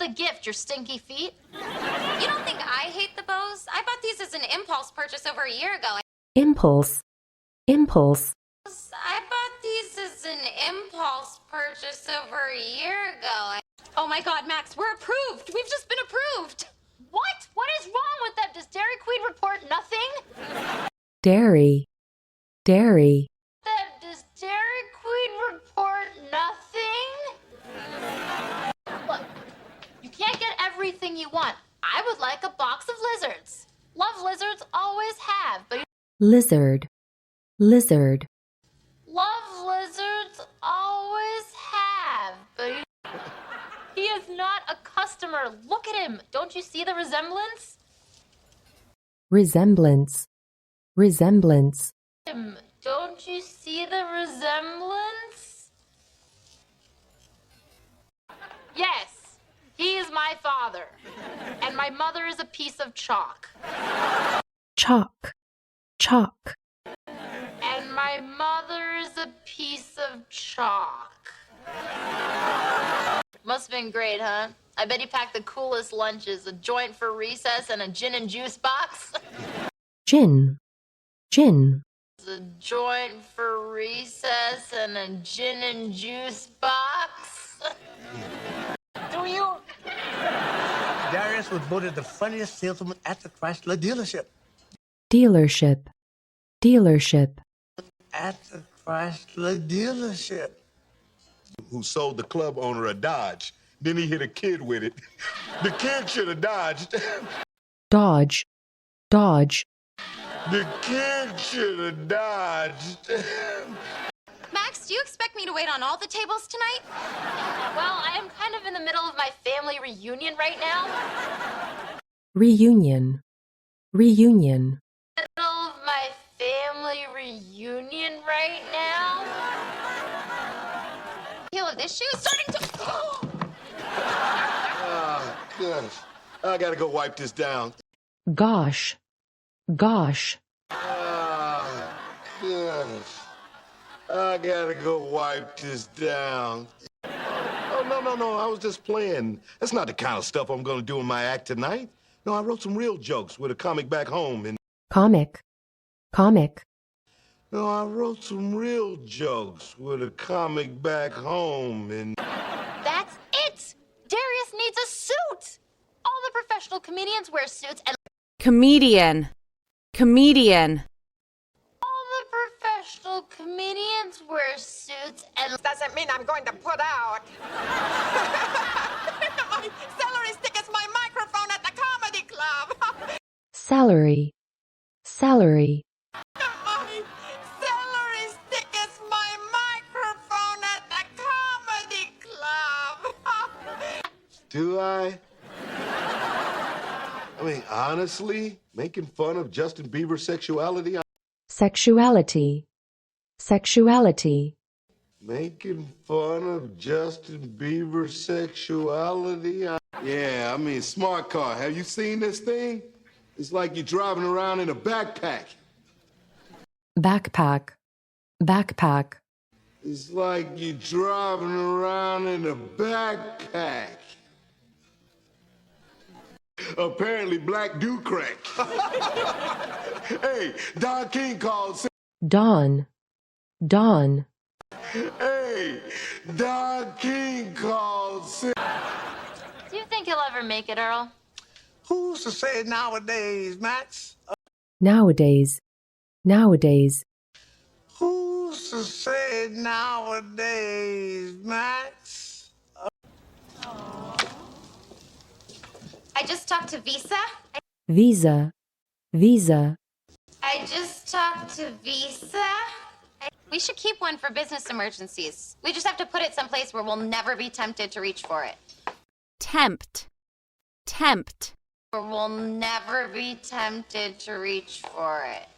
the gift, your stinky feet? You don't think I hate the bows? I bought these as an impulse purchase over a year ago. Impulse, impulse, I bought these as an impulse purchase over a year ago. Oh my God, Max, we're approved. We've just been approved. What? What is wrong with them? Does Dairy Queen report nothing? dairy, dairy, Does Dairy Queen report nothing? Look, you can't get everything you want. I would like a box of lizards. Love lizards, always have, but lizard, lizard, love lizards, always have, but he is not a customer. Look at him. Don't you see the resemblance? resemblance, resemblance, Don't you see the resemblance? Yes, he is my father, and my mother is a piece of chalk. chalk, chalk, And my mother is a piece of chalk. Must have been great, huh? I bet he packed the coolest lunches, a joint for recess and a gin and juice box. gin, gin, A joint for recess and a gin and juice box. Do you? Darius was voted the funniest salesman at the Chrysler dealership. dealership, dealership, At the Chrysler dealership. Who sold the club owner a Dodge. Then he hit a kid with it. The kid should have dodged. dodge, dodge, The kid should have dodged. Max, do you expect me to wait on all the tables tonight? Well, I am kind of in the middle of my family reunion right now. reunion, reunion, Middle of my family reunion right now. Heel of this shoe is starting to. Oh, gosh. I gotta go wipe this down. gosh, gosh, Oh, gosh. I gotta go wipe this down. Oh, no. I was just playing. That's not the kind of stuff I'm gonna do in my act tonight. No, I wrote some real jokes with a comic back home. And comic, comic, no, I wrote some real jokes with a comic back home. And That's it! Darius needs a suit! All the professional comedians wear suits, and comedian, comedian, all the professional comedians wear suits, and Doesn't mean I'm going to put out. My celery stick is my microphone at the comedy club. salary, salary, My celery stick is my microphone at the comedy club. do I? I mean, honestly, making fun of Justin Bieber's sexuality? sexuality, sexuality, Making fun of Justin Bieber's sexuality? Yeah, I mean, smart car. Have you seen this thing? It's like you're driving around in a backpack. backpack, backpack, It's like you're driving around in a backpack. Apparently, black do crack. Hey, Don King called. dawn, dawn, Hey, Don King called. do you think he'll ever make it, Earl? Who's to say nowadays, Max? nowadays, nowadays, Who's to say nowadays, Max? I just talked to Visa. visa, visa, I just talked to Visa. We should keep one for business emergencies. We just have to put it someplace where we'll never be tempted to reach for it. tempt, tempt, Where we'll never be tempted to reach for it.